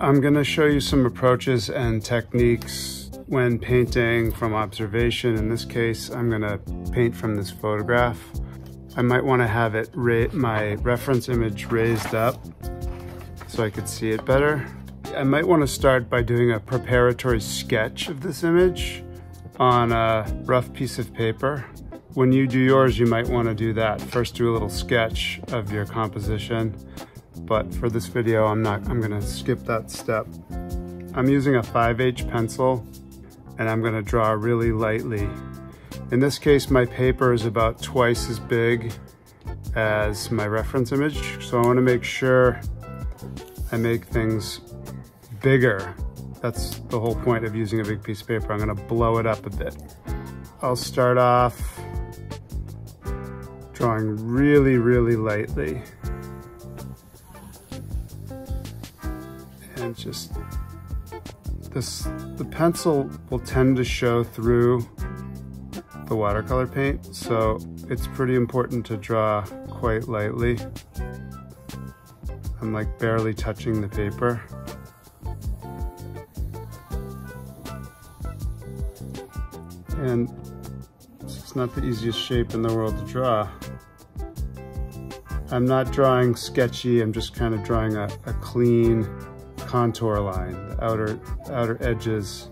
I'm gonna show you some approaches and techniques when painting from observation. In this case, I'm gonna paint from this photograph. I might wanna have it my reference image raised up so I could see it better. I might wanna start by doing a preparatory sketch of this image on a rough piece of paper. When you do yours, you might wanna do that. First do a little sketch of your composition. But for this video, I'm gonna skip that step. I'm using a 5H pencil and I'm gonna draw really lightly. In this case, my paper is about twice as big as my reference image. So I wanna make sure I make things bigger. That's the whole point of using a big piece of paper. I'm gonna blow it up a bit. I'll start off drawing really, really lightly. And just the pencil will tend to show through the watercolor paint, so it's pretty important to draw quite lightly. I'm like barely touching the paper. And it's not the easiest shape in the world to draw. I'm not drawing sketchy, I'm just kind of drawing a clean contour line, the outer edges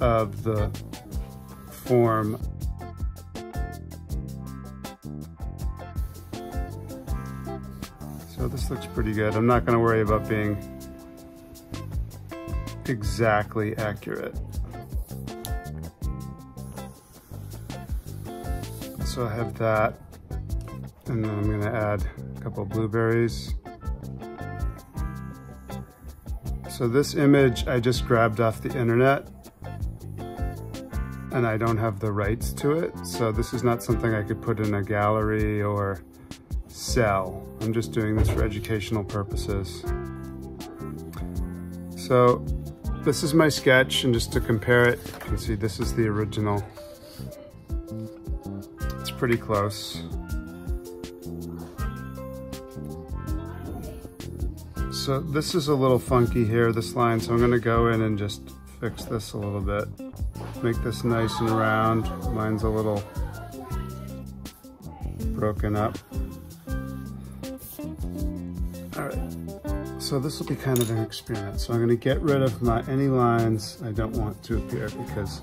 of the form. So this looks pretty good. I'm not going to worry about being exactly accurate. So I have that, and then I'm going to add a couple of blueberries. So this image I just grabbed off the internet and I don't have the rights to it. So this is not something I could put in a gallery or sell. I'm just doing this for educational purposes. So this is my sketch, and just to compare it, you can see this is the original. It's pretty close. So this is a little funky here, this line, so I'm gonna go in and just fix this a little bit. Make this nice and round. Mine's a little broken up. All right, so this will be kind of an experiment. So I'm gonna get rid of any lines I don't want to appear, because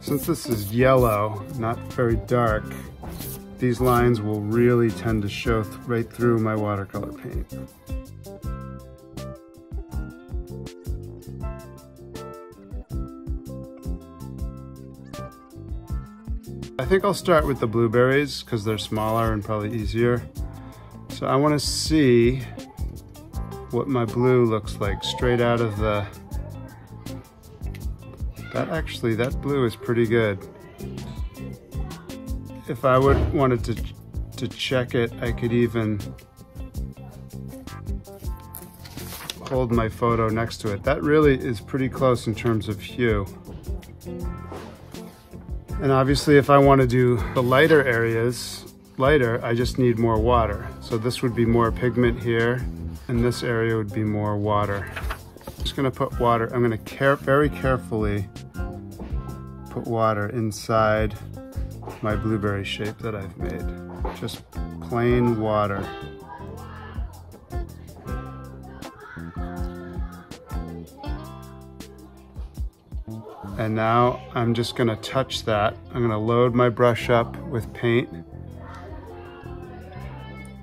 since this is yellow, not very dark, these lines will really tend to show right through my watercolor paint. I think I'll start with the blueberries because they're smaller and probably easier. So I want to see what my blue looks like straight out of the... That blue is pretty good. If I wanted to check it, I could even hold my photo next to it. That really is pretty close in terms of hue. And obviously if I want to do the lighter areas lighter, I just need more water. So this would be more pigment here, and this area would be more water. I'm just gonna put water, I'm gonna very carefully put water inside my blueberry shape that I've made. Just plain water. And now I'm just gonna touch that. I'm gonna load my brush up with paint.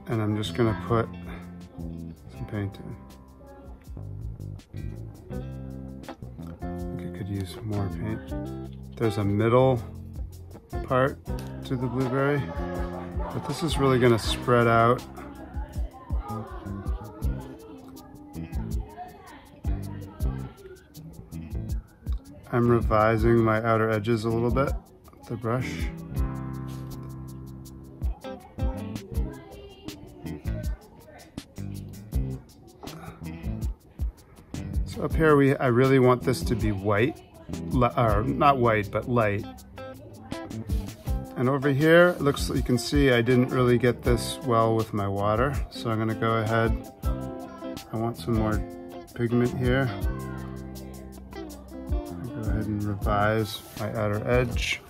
And I'm just gonna put some paint in. I think I could use more paint. There's a middle part to the blueberry, but this is really gonna spread out. I'm revising my outer edges a little bit with the brush. So up here, I really want this to be white, or not white, but light. And over here, it looks, you can see I didn't really get this well with my water. So I'm gonna go ahead, I want some more pigment here. Go ahead and revise my outer edge.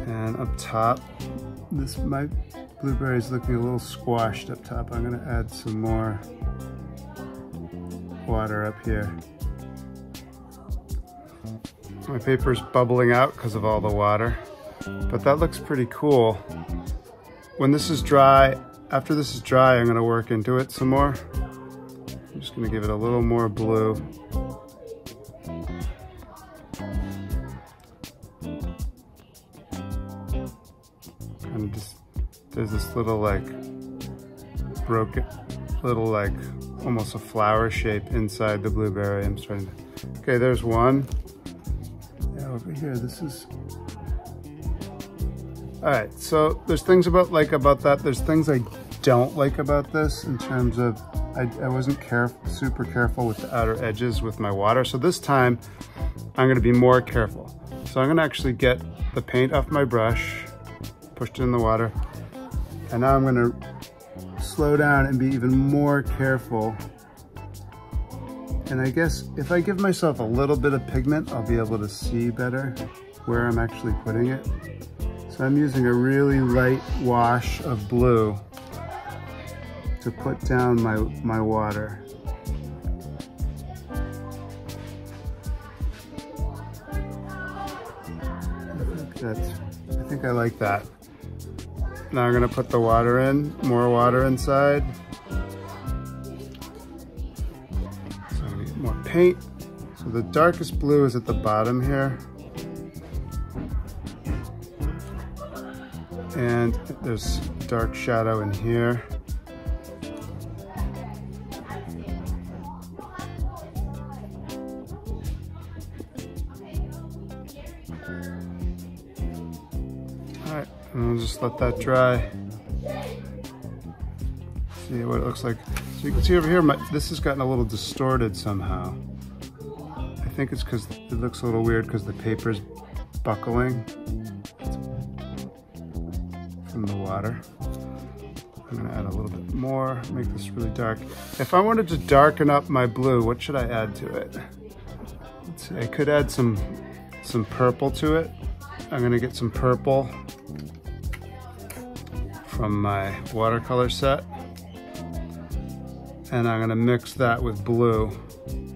And up top, my blueberry is looking a little squashed up top. I'm gonna add some more water up here. My paper's bubbling out because of all the water, but that looks pretty cool. When this is dry, after this is dry, I'm gonna work into it some more. I'm just gonna give it a little more blue. And just, there's this little like broken, little like almost a flower shape inside the blueberry. I'm starting to, okay, there's one. Yeah, over here, this is, all right, so there's things about that. There's things I don't like about this in terms of, I wasn't super careful with the outer edges with my water. So this time I'm gonna be more careful. So I'm gonna actually get the paint off my brush, pushed it in the water, and now I'm gonna slow down and be even more careful. And I guess if I give myself a little bit of pigment, I'll be able to see better where I'm actually putting it. So I'm using a really light wash of blue to put down my water. I think I like that. Now I'm gonna put the water in, more water inside. So I'm gonna get more paint. So the darkest blue is at the bottom here. And there's dark shadow in here. Alright, and we'll just let that dry. See what it looks like. So you can see over here, this has gotten a little distorted somehow. I think it's because it looks a little weird because the paper's buckling from the water. I'm gonna add a little bit more, make this really dark. If I wanted to darken up my blue, what should I add to it? Let's see, I could add some purple to it. I'm gonna get some purple from my watercolor set. And I'm gonna mix that with blue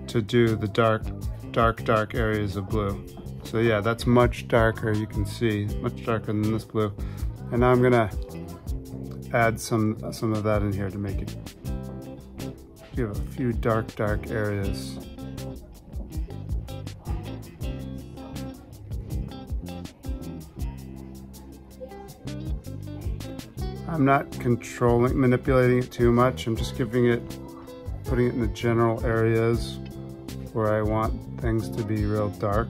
to do the dark areas of blue. So yeah, that's much darker, you can see, much darker than this blue. And now I'm gonna add some of that in here to make it give a few dark areas. I'm not manipulating it too much. I'm just putting it in the general areas where I want things to be real dark.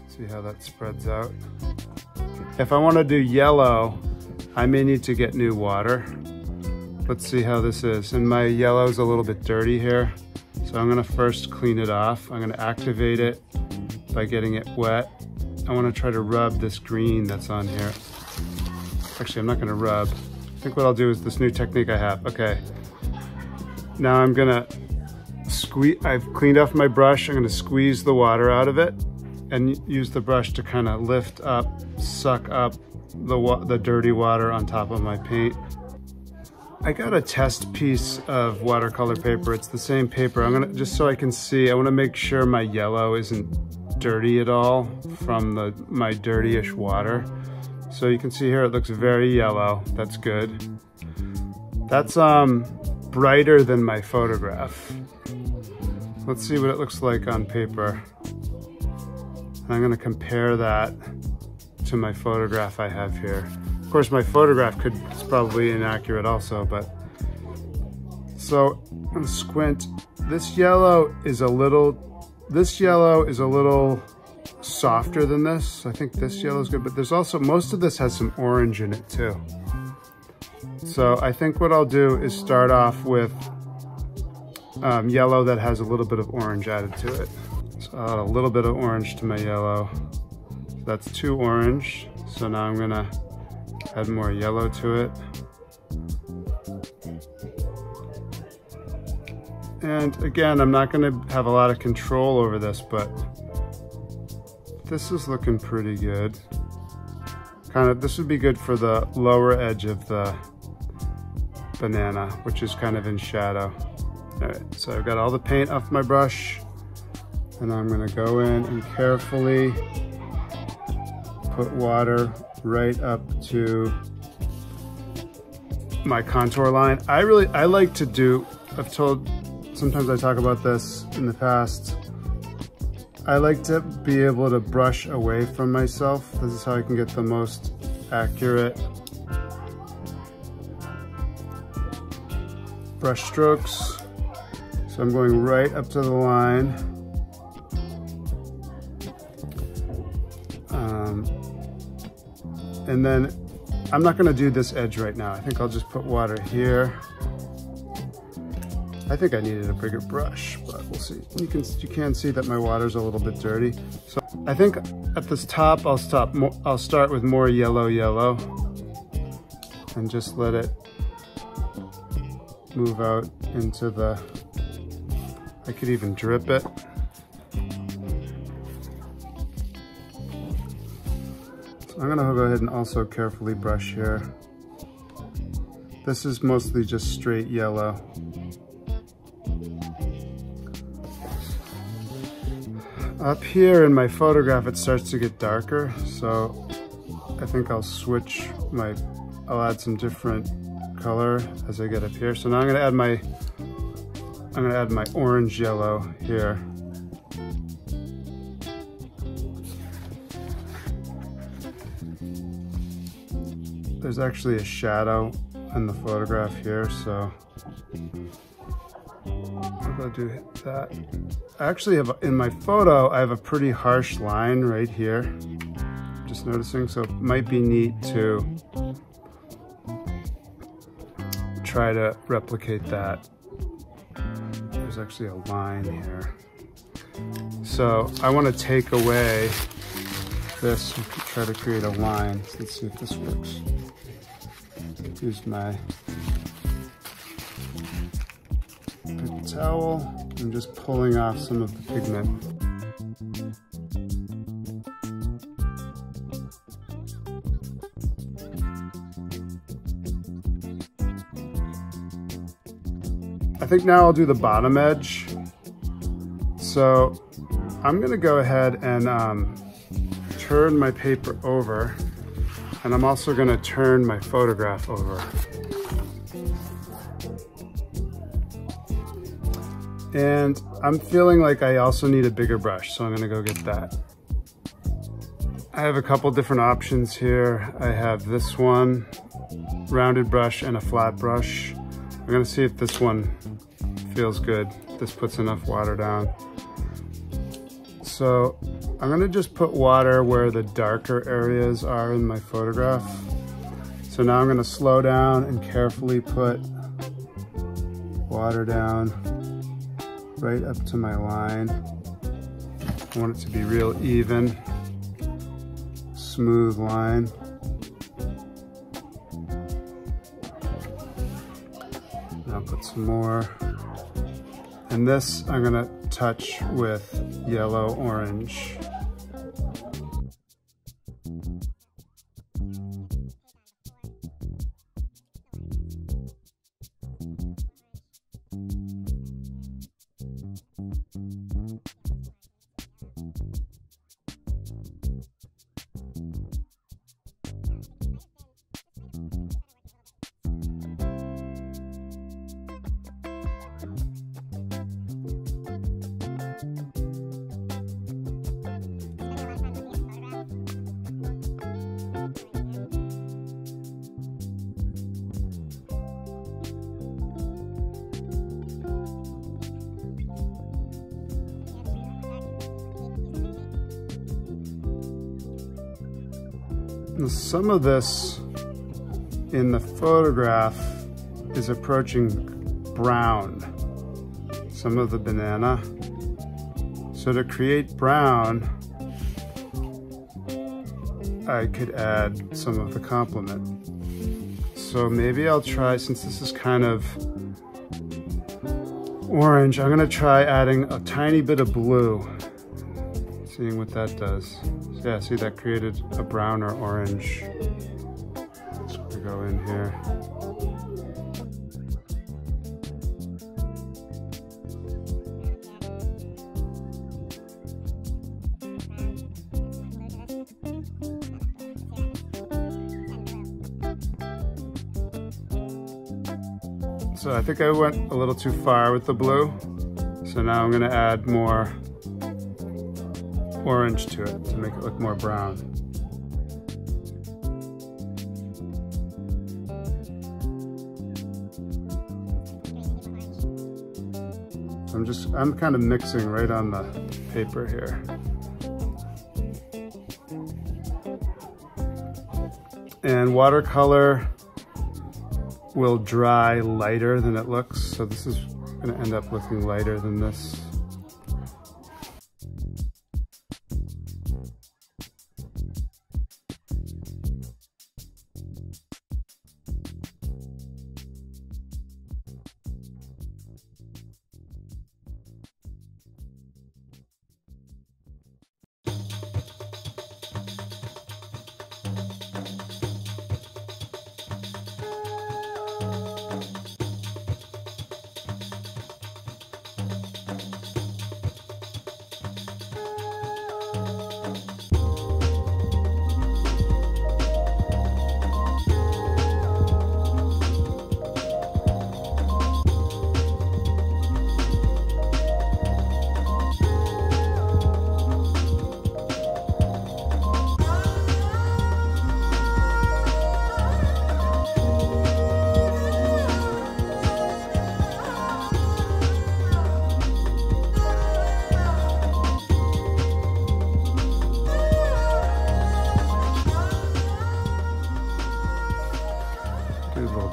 See how that spreads out. If I want to do yellow, I may need to get new water. Let's see how this is. And my yellow is a little bit dirty here. So I'm gonna first clean it off. I'm gonna activate it by getting it wet. I wanna try to rub this green that's on here. Actually, I'm not gonna rub. I think what I'll do is this new technique I have. Okay. Now I'm gonna I've cleaned off my brush. I'm gonna squeeze the water out of it and use the brush to kind of lift up, suck up the dirty water on top of my paint. I got a test piece of watercolor paper. It's the same paper. I'm gonna, just so I can see, I wanna make sure my yellow isn't dirty at all from my dirtyish water. So you can see here, it looks very yellow. That's good. That's brighter than my photograph. Let's see what it looks like on paper. I'm gonna compare that to my photograph I have here. Of course, my photograph is probably inaccurate also, but. So, I'm gonna squint. This yellow is a little softer than this. I think this yellow is good, but there's also, most of this has some orange in it too. So I think what I'll do is start off with yellow that has a little bit of orange added to it. So I'll add a little bit of orange to my yellow. So that's 2 orange. So now I'm gonna add more yellow to it. And again, I'm not gonna have a lot of control over this, but this is looking pretty good. This would be good for the lower edge of the banana, which is kind of in shadow. All right, so I've got all the paint off my brush, and I'm gonna go in and carefully put water right up to my contour line. I like to do, sometimes I talk about this in the past, I like to be able to brush away from myself. This is how I can get the most accurate brush strokes. So I'm going right up to the line. And then I'm not gonna do this edge right now. I think I'll just put water here. I think I needed a bigger brush, but we'll see. You can see that my water's a little bit dirty. So I think at this top, I'll start with more yellow, and just let it move out into the, I could even drip it. So I'm gonna go ahead and also carefully brush here. This is mostly just straight yellow. Up here in my photograph, it starts to get darker, so I think I'll I'll add some different color as I get up here. So now I'm gonna add my orange yellow here. There's actually a shadow in the photograph here, so I'm gonna do that. I actually have, in my photo, I have a pretty harsh line right here. Just noticing, so it might be neat to try to replicate that. There's actually a line here. So I want to take away this and try to create a line. So let's see if this works. Use my paper towel. I'm just pulling off some of the pigment. I think now I'll do the bottom edge. So I'm gonna go ahead and turn my paper over, and I'm also gonna turn my photograph over. And I'm feeling like I also need a bigger brush, so I'm gonna go get that. I have a couple different options here. I have this one, rounded brush, and a flat brush. I'm gonna see if this one feels good. This puts enough water down. So I'm gonna just put water where the darker areas are in my photograph. So now I'm gonna slow down and carefully put water down right up to my line. I want it to be real even, smooth line. I'll put some more. And this I'm gonna touch with yellow orange. Some of this in the photograph is approaching brown, some of the banana. So to create brown, I could add some of the complement. So maybe I'll try, since this is kind of orange, I'm gonna try adding a tiny bit of blue, seeing what that does. So yeah, see, that created a brown or orange. So we go in here. So I think I went a little too far with the blue. So now I'm gonna add more orange to it to make it look more brown. I'm kind of mixing right on the paper here. And watercolor will dry lighter than it looks, so this is going to end up looking lighter than this.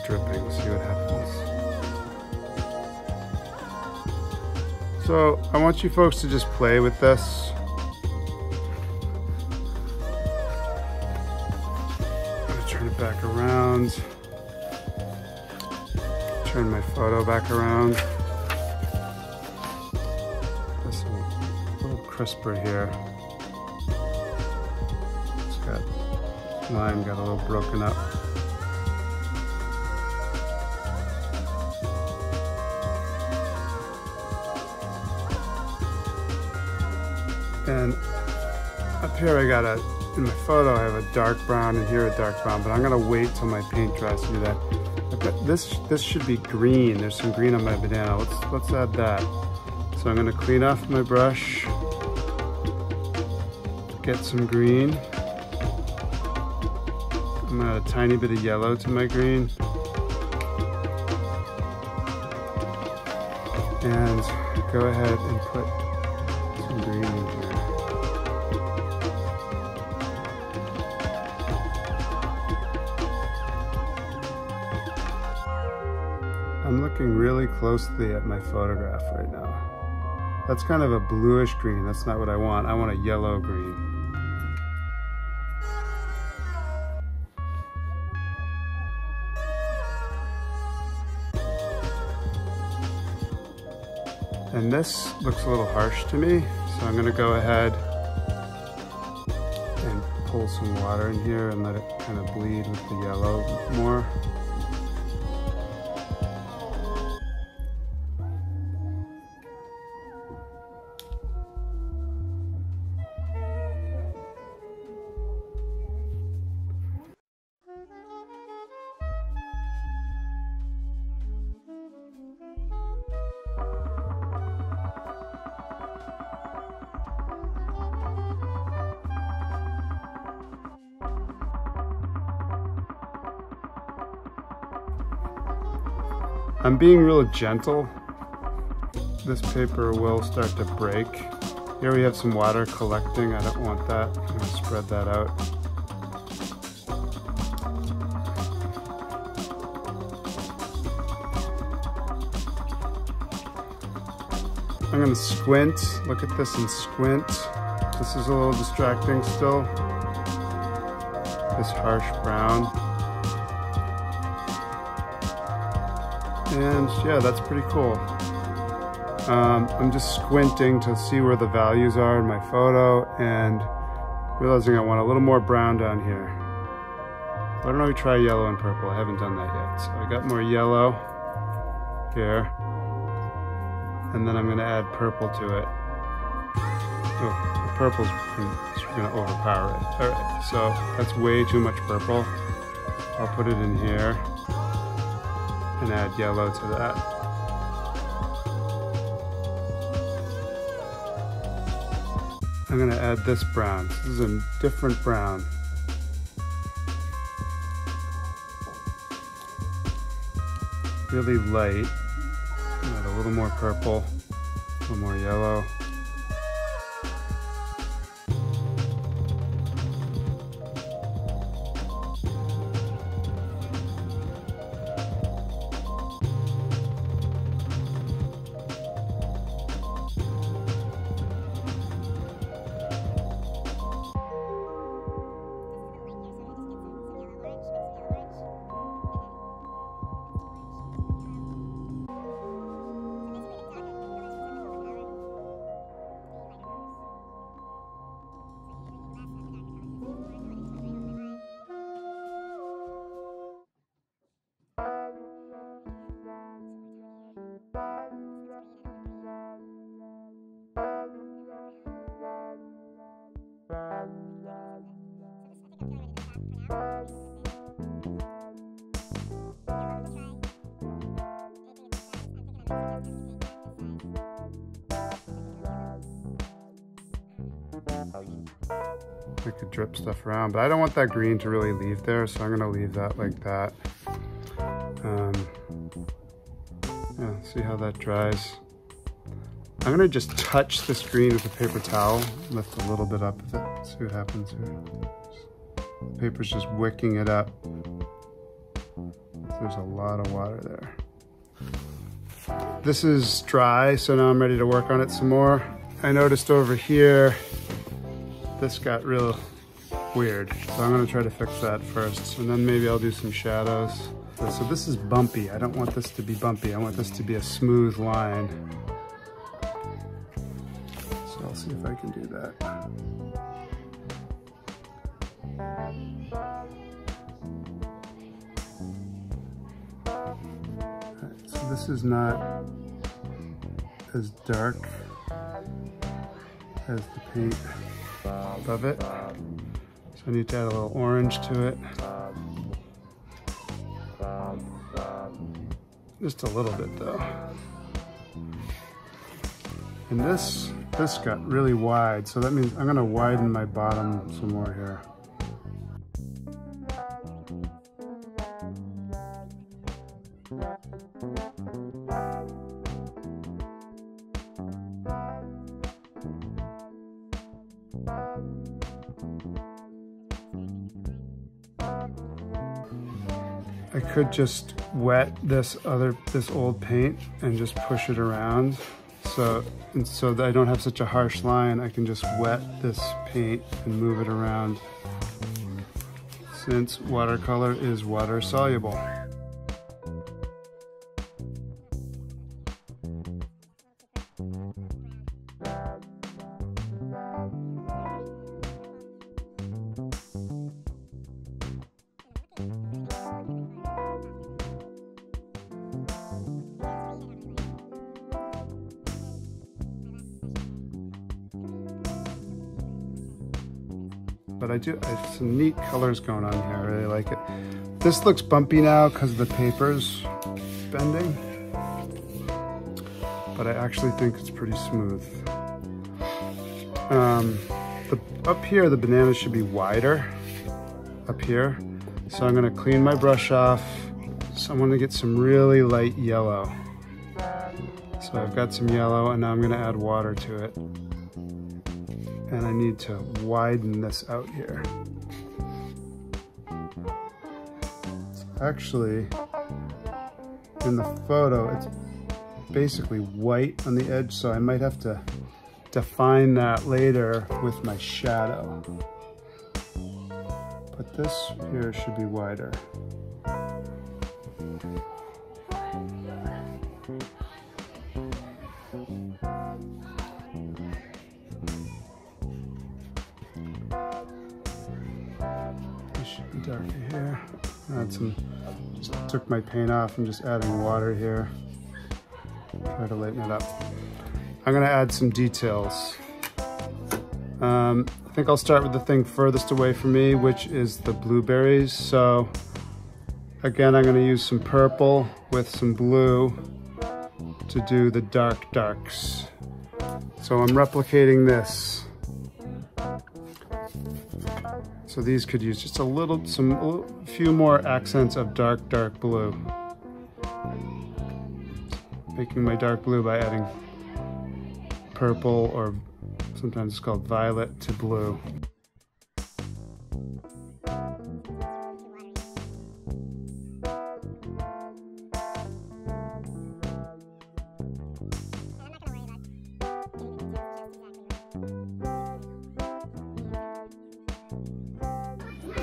Dripping, see what happens. So I want you folks to just play with this. I'm gonna turn it back around. Turn my photo back around. This a little crisper here. It's got line got a little broken up. And up here I got in my photo I have a dark brown and here a dark brown, but I'm gonna wait till my paint dries to do that. I've got this should be green. There's some green on my banana. Let's add that. So I'm gonna clean off my brush, get some green. I'm gonna add a tiny bit of yellow to my green. And go ahead and put some green in here. I'm looking really closely at my photograph right now. That's kind of a bluish green. That's not what I want. I want a yellow green. And this looks a little harsh to me, so I'm gonna go ahead and pull some water in here and let it kind of bleed with the yellow more. I'm being real gentle. This paper will start to break. Here we have some water collecting. I don't want that. I'm gonna spread that out. I'm gonna squint. Look at this and squint. This is a little distracting still. This harsh brown. And yeah, that's pretty cool. I'm just squinting to see where the values are in my photo and realizing I want a little more brown down here. Why don't we try yellow and purple? I haven't done that yet. So I got more yellow here. And then I'm gonna add purple to it. Oh, the purple's gonna overpower it. All right, so that's way too much purple. I'll put it in here and add yellow to that. I'm gonna add this brown. This is a different brown. Really light. Add a little more purple, a little more yellow. I could drip stuff around, but I don't want that green to really leave there, so I'm gonna leave that like that. Yeah, see how that dries. I'm gonna just touch this green with a paper towel, lift a little bit up with it, see what happens here. The paper's just wicking it up. There's a lot of water there. This is dry, so now I'm ready to work on it some more. I noticed over here, this got real weird, so I'm gonna try to fix that first, and then maybe I'll do some shadows. So this is bumpy. I don't want this to be bumpy. I want this to be a smooth line. So I'll see if I can do that. Alright, so this is not as dark as the paint above it. So I need to add a little orange to it. Just a little bit though. And this got really wide, so that means I'm gonna widen my bottom some more here. I could just wet this old paint and just push it around. So that I don't have such a harsh line, I can just wet this paint and move it around, since watercolor is water soluble. But I have some neat colors going on here. I really like it. This looks bumpy now because the paper's bending, but I actually think it's pretty smooth. Up here, the bananas should be wider up here. So I'm gonna clean my brush off. So I'm gonna get some really light yellow. So I've got some yellow, and now I'm gonna add water to it. And I need to widen this out here. Actually, in the photo, basically white on the edge, so I might have to define that later with my shadow. But this here should be wider. This should be darker here. Add some, just took my paint off and just adding water here. Try to lighten it up. I'm gonna add some details. I think I'll start with the thing furthest away from me, which is the blueberries. So again, I'm gonna use some purple with some blue to do the darks. So I'm replicating this. So these could use just a few more accents of dark blue. Making my dark blue by adding purple, or sometimes it's called violet, to blue.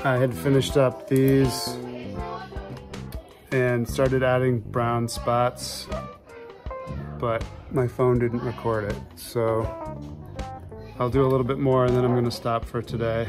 I had finished up these and started adding brown spots, but my phone didn't record it. So I'll do a little bit more and then I'm gonna stop for today.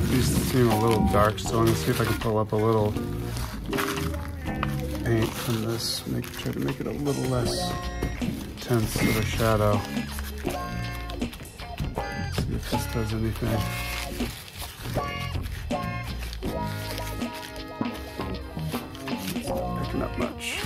These seem a little dark, so I'm gonna see if I can pull up a little paint from this. Try to make it a little less intense of a shadow. if this does anything. It's not picking up much.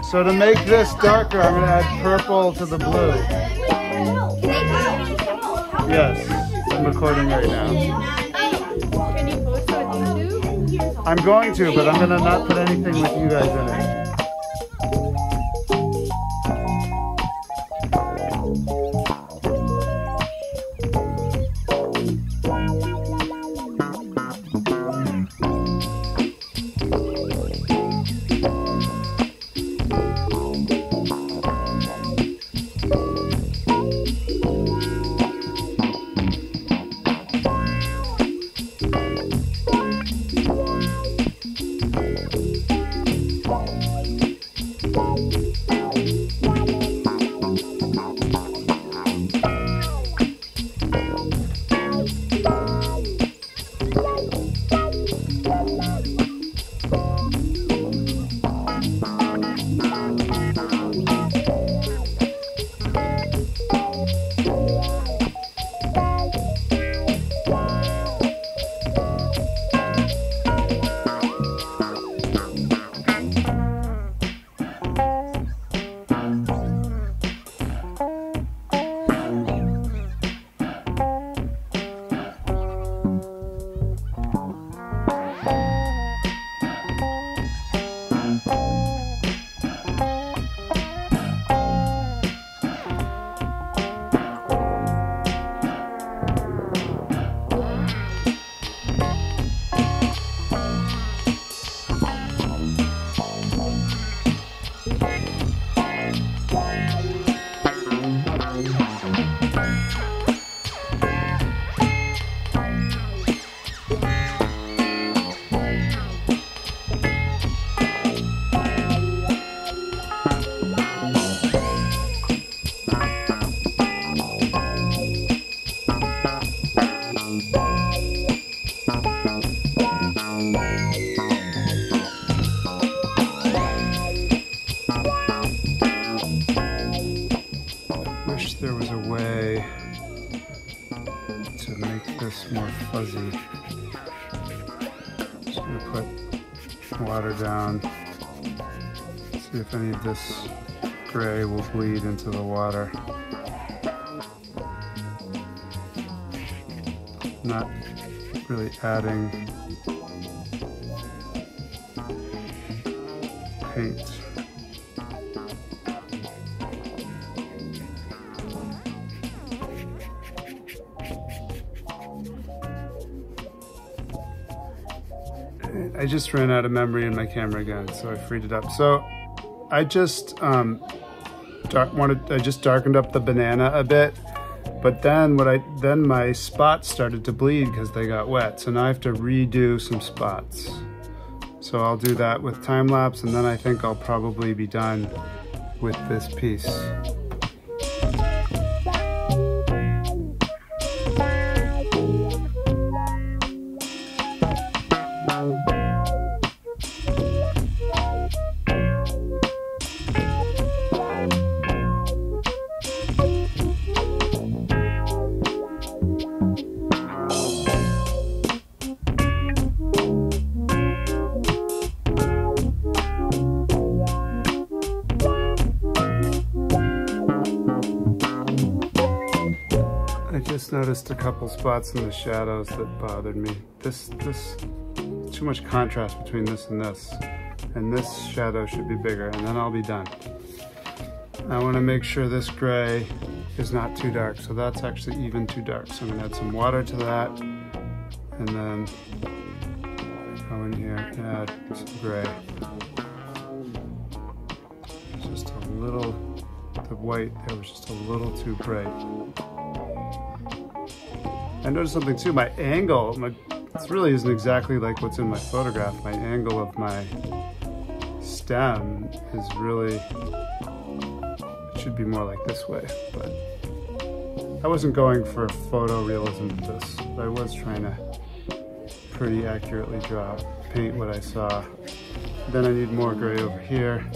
So to make this darker, I'm going to add purple to the blue. Yes, I'm recording right now. Can you post on YouTube? I'm going to, but I'm going to not put anything with you guys in it. There was a way to make this more fuzzy. Just gonna put water down, see if any of this gray will bleed into the water. Not really adding paint. I just ran out of memory in my camera again, so I freed it up. So I just I just darkened up the banana a bit, but then my spots started to bleed because they got wet. So now I have to redo some spots. So I'll do that with time lapse, and then I think I'll probably be done with this piece. noticed a couple spots in the shadows that bothered me. This too much contrast between this, and this shadow should be bigger, and then I'll be done. I want to make sure this gray is not too dark, so that's actually even too dark. So I'm going to add some water to that, and then go in here and add some gray. Just a little, the white there was just a little too bright. I noticed something too, my angle, this really isn't exactly like what's in my photograph. My angle of my stem is really, it should be more like this way, but I wasn't going for photorealism with this. I was trying to pretty accurately paint what I saw. Then I need more gray over here.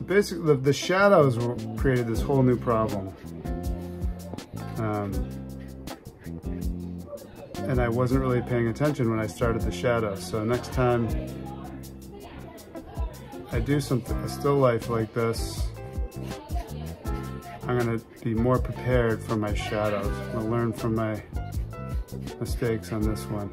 Basically, the shadows created this whole new problem. And I wasn't really paying attention when I started the shadows. So next time I do a still life like this, I'm gonna be more prepared for my shadows. I'm gonna learn from my mistakes on this one.